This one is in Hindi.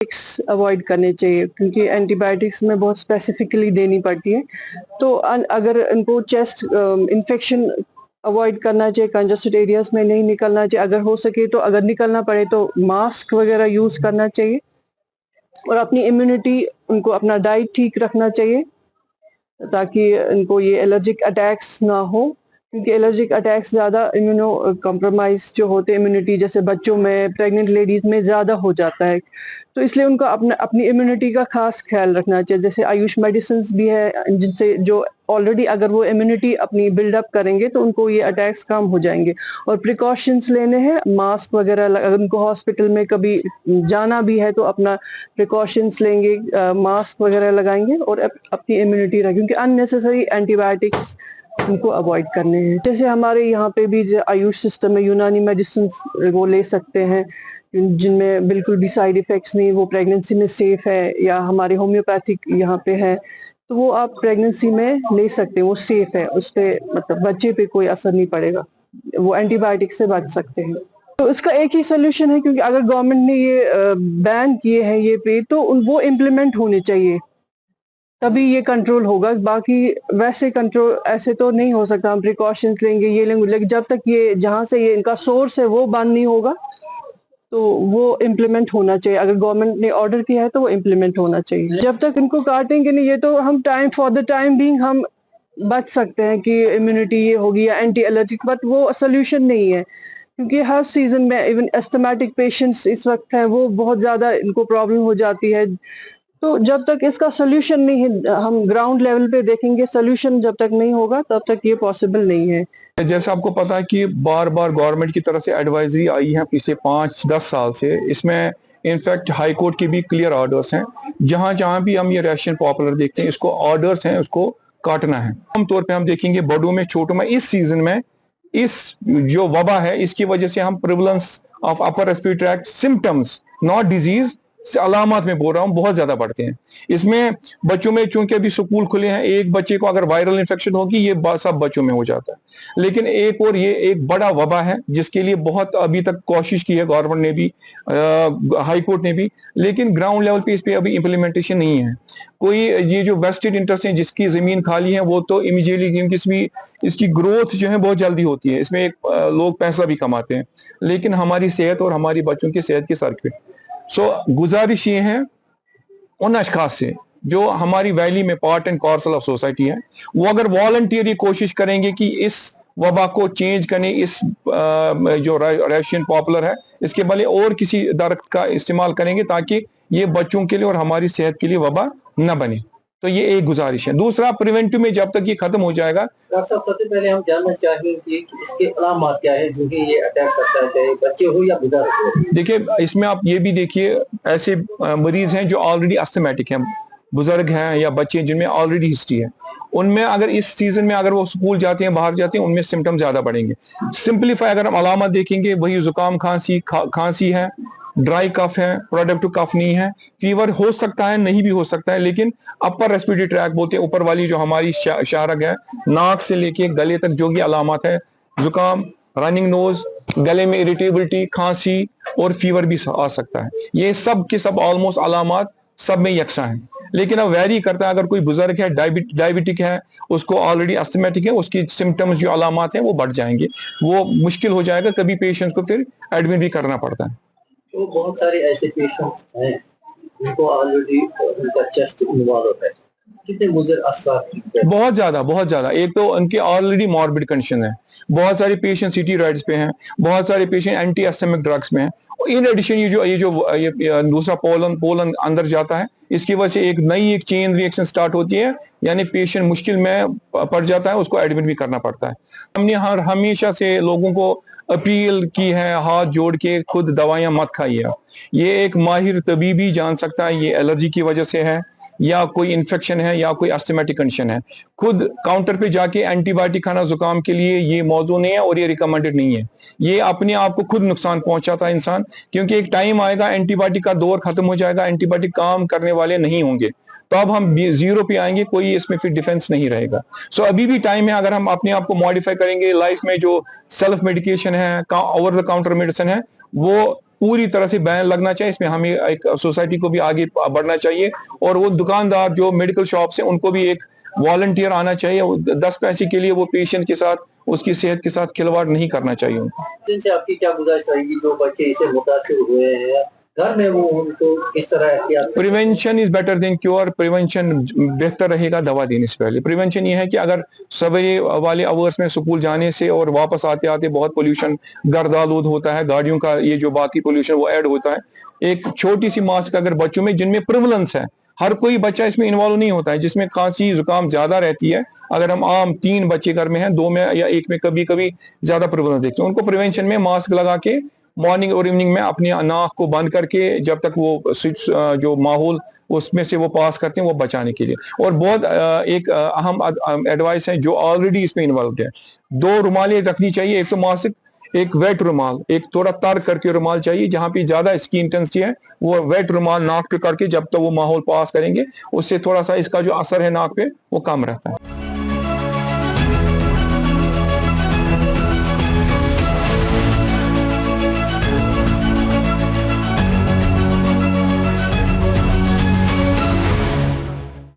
अवॉइड करने चाहिए क्योंकि एंटीबायोटिक्स में बहुत स्पेसिफिकली देनी पड़ती है। तो अगर इनको चेस्ट इन्फेक्शन अवॉइड करना चाहिए, कंजस्टेड एरियाज में नहीं निकलना चाहिए। अगर हो सके तो अगर निकलना पड़े तो मास्क वगैरह यूज करना चाहिए और अपनी इम्यूनिटी, उनको अपना डाइट ठीक रखना चाहिए ताकि इनको ये एलर्जिक अटैक्स ना हो, क्योंकि एलर्जिक अटैक्स ज़्यादा इम्यूनो कॉम्प्रोमाइज जो होते हैं इम्यूनिटी, जैसे बच्चों में, प्रेग्नेंट लेडीज में ज़्यादा हो जाता है। तो इसलिए उनको अपनी इम्यूनिटी का खास ख्याल रखना चाहिए। जैसे आयुष मेडिसिन भी है जिनसे जो ऑलरेडी अगर वो इम्यूनिटी अपनी बिल्डअप करेंगे तो उनको ये अटैक्स कम हो जाएंगे। और प्रिकॉशंस लेने हैं, मास्क वगैरह, अगर उनको हॉस्पिटल में कभी जाना भी है तो अपना प्रिकॉशंस लेंगे, मास्क वगैरह लगाएंगे और अपनी इम्यूनिटी रखेंगे, क्योंकि अननेसेसरी एंटीबायोटिक्स उनको अवॉइड करने हैं। जैसे हमारे यहाँ पे भी जो आयुष सिस्टम में यूनानी मेडिसिन वो ले सकते हैं जिनमें बिल्कुल भी साइड इफेक्ट्स नहीं, वो प्रेगनेंसी में सेफ है, या हमारे होम्योपैथिक यहाँ पे है तो वो आप प्रेगनेंसी में ले सकते हैं, वो सेफ है, उस पे मतलब बच्चे पे कोई असर नहीं पड़ेगा, वो एंटीबायोटिक से बच सकते हैं। तो इसका एक ही सोल्यूशन है, क्योंकि अगर गवर्नमेंट ने ये बैन किए हैं ये पे, तो वो इम्प्लीमेंट होने चाहिए, तभी ये कंट्रोल होगा। बाकी वैसे कंट्रोल ऐसे तो नहीं हो सकता। हम प्रिकॉशंस लेंगे, ये लेंगे, लेकिन जब तक ये जहां से ये इनका सोर्स है वो बंद नहीं होगा तो वो इम्प्लीमेंट होना चाहिए। अगर गवर्नमेंट ने ऑर्डर किया है तो वो इम्प्लीमेंट होना चाहिए। जब तक इनको काटेंगे नहीं, ये तो हम फॉर द टाइम बीइंग हम बच सकते हैं कि इम्यूनिटी ये होगी या एंटी एलर्जिक, बट वो सोल्यूशन नहीं है, क्योंकि हर सीजन में इवन एस्थमेटिक पेशेंट्स इस वक्त हैं, वो बहुत ज्यादा इनको प्रॉब्लम हो जाती है। तो जब तक इसका सोल्यूशन नहीं है, हम ग्राउंड लेवल पे देखेंगे, सोल्यूशन जब तक नहीं होगा तब तक ये पॉसिबल नहीं है। जैसे आपको पता है कि बार बार गवर्नमेंट की तरफ से एडवाइजरी आई है पिछले 5-10 साल से। इसमें इनफैक्ट हाई कोर्ट के भी क्लियर ऑर्डर्स हैं। जहां जहां भी हम ये रेशन पॉपुलर देखते हैं, इसको ऑर्डर्स हैं, उसको काटना है। आमतौर पे हम देखेंगे बड़ों में, छोटों में, इस सीजन में इस जो वबा है इसकी वजह से हम prevalence of upper respiratory tract symptoms, not disease, अलामत में बोल रहा हूं, बहुत ज्यादा बढ़ते हैं। इसमें बच्चों में, चूंकि अभी स्कूल खुले हैं, एक बच्चे को अगर वायरल इन्फेक्शन होगी ये सब बच्चों में हो जाता है। लेकिन एक और ये एक बड़ा वबा है जिसके लिए बहुत अभी तक कोशिश की है गवर्नमेंट ने भी, हाई कोर्ट ने भी, लेकिन ग्राउंड लेवल पे इस पे अभी इम्प्लीमेंटेशन नहीं है कोई। ये जो वेस्टेड इंटरेस्ट है जिसकी जमीन खाली है वो तो इमीडिएटली, क्योंकि इसकी ग्रोथ जो है बहुत जल्दी होती है, इसमें लोग पैसा भी कमाते हैं, लेकिन हमारी सेहत और हमारी बच्चों की सेहत के सर पे। गुजारिश ये है उन अशखास से जो हमारी वैली में part and parcel of society है, वो अगर वॉलंटियरली कोशिश करेंगे कि इस वबा को चेंज करने, इस जो रेशियन पॉपुलर है इसके बदले और किसी दरख्त का इस्तेमाल करेंगे ताकि ये बच्चों के लिए और हमारी सेहत के लिए वबा न बने। तो ये एक गुजारिश है। दूसरा, प्रिवेंटिव में जब तक ये खत्म हो जाएगा। डॉक्टर साहब, सबसे पहले हम जानना चाहेंगे कि इसके अलामत क्या है जो कि ये अटैक करता है, चाहे बच्चे हो या बुजुर्ग हो। देखिए, इसमें आप ये भी देखिए, ऐसे मरीज हैं जो ऑलरेडी अस्थमैटिक हैं, बुजुर्ग हैं या बच्चे जिनमें ऑलरेडी हिस्ट्री है, उनमें अगर इस सीजन में अगर वो स्कूल जाते हैं, बाहर जाते हैं, उनमें सिम्टम ज्यादा बढ़ेंगे। सिंपलीफाई अगर हम अलामत देखेंगे, वही जुकाम, खांसी है, ड्राई कफ है, प्रोडक्टिव कफ नहीं है, फीवर हो सकता है, नहीं भी हो सकता है, लेकिन अपर रेस्पिरेटरी ट्रैक बोलते हैं, ऊपर वाली जो हमारी शारग है, नाक से लेके गले तक जो भी अलामत है, जुकाम, रनिंग नोज, गले में इरिटेबिलिटी, खांसी और फीवर भी आ सकता है। ये सब के सब ऑलमोस्ट अलामत सब में यकसा है, लेकिन अब वेरी करता है। अगर कोई बुजुर्ग है, डायबिटिक है, उसको ऑलरेडी अस्थमैटिक है, उसकी सिम्टम्स जो अलामत हैं वो बढ़ जाएंगे, वो मुश्किल हो जाएगा, कभी पेशेंट्स को फिर एडमिट भी करना पड़ता है। तो बहुत सारे ऐसे पेशेंट्स हैं जिनको ऑलरेडी उनका चेस्ट इन्वॉल्व है, कितने मुझे असर? बहुत ज्यादा। एक तो उनके ऑलरेडी मॉर्बिड कंडीशन है, बहुत सारे पेशेंट स्टेरॉइड्स पे हैं, बहुत सारे पेशेंट एंटी अस्थमिक ड्रग्स में हैं। इन एडिशन ये दूसरा पोलन अंदर जाता है, इसकी वजह से एक चेन रिएक्शन स्टार्ट होती है, यानी पेशेंट मुश्किल में पड़ जाता है, उसको एडमिट भी करना पड़ता है। हमने हमेशा से लोगों को अपील की है, हाथ जोड़ के खुद दवाइयां मत खाइए। ये एक माहिर तबीबी जान सकता है ये एलर्जी की वजह से है या कोई इन्फेक्शन है या कोई अस्थमैटिक कंडीशन है। खुद काउंटर पे जाके एंटीबायोटिक खाना जुकाम के लिए ये मौजू नहीं है और ये रिकमेंडेड नहीं है। ये अपने आप को खुद नुकसान पहुंचाता है इंसान, क्योंकि एक टाइम आएगा एंटीबायोटिक का दौर खत्म हो जाएगा, एंटीबायोटिक काम करने वाले नहीं होंगे, तो अब हम जीरो पे आएंगे, कोई इसमें फिर डिफेंस नहीं रहेगा। सो अभी भी टाइम है, अगर हम अपने आप को मॉडिफाई करेंगे, लाइफ में जो सेल्फ मेडिकेशन है, ओवर द काउंटर मेडिसिन है, वो पूरी तरह से बैन लगना चाहिए। इसमें हमें एक सोसाइटी को भी आगे बढ़ना चाहिए, और वो दुकानदार जो मेडिकल शॉप्स हैं उनको भी एक वॉलंटियर आना चाहिए। 10 पैसे के लिए वो पेशेंट के साथ, उसकी सेहत के साथ खिलवाड़ नहीं करना चाहिए उनको। इनसे आपकी क्या गुजारिश रहेगी जो बच्चे इससे मुतासिर हुए हैं घर में, वो उनको किस तरह एहतियात करें? Prevention is better than cure. Prevention बेहतर रहेगा दवा देने से पहले। प्रिवेंशन ये है कि अगर सवेरे वाले आवर्स में स्कूल जाने से और वापस आते आते बहुत पोल्यूशन, गर्द आलूद होता है, गाड़ियों का ये जो बाकी पोल्यूशन वो ऐड होता है, एक छोटी सी मास्क अगर बच्चों में जिनमें प्रिवलेंस है, हर कोई बच्चा इसमें इन्वॉल्व नहीं होता है, जिसमें खांसी जुकाम ज्यादा रहती है, अगर हम आम 3 बच्चे घर में हैं, 2 में या 1 में कभी कभी ज्यादा प्रिवलेंस देखते हैं, उनको प्रिवेंशन में मास्क लगा के मॉर्निंग और इवनिंग में अपनी नाक को बंद करके जब तक वो स्विच जो माहौल उसमें से वो पास करते हैं, वो बचाने के लिए। और बहुत एक अहम एडवाइस है जो ऑलरेडी इसमें इन्वॉल्व है, 2 रुमालें रखनी चाहिए, एक तो मास्क, एक वेट रुमाल, एक थोड़ा तर करके रुमाल चाहिए, जहां पे ज्यादा इसकी इंटेंसिटी है वो वेट रुमाल नाक पे करके जब तक वो माहौल पास करेंगे, उससे थोड़ा सा इसका जो असर है नाक पे वो कम रहता है।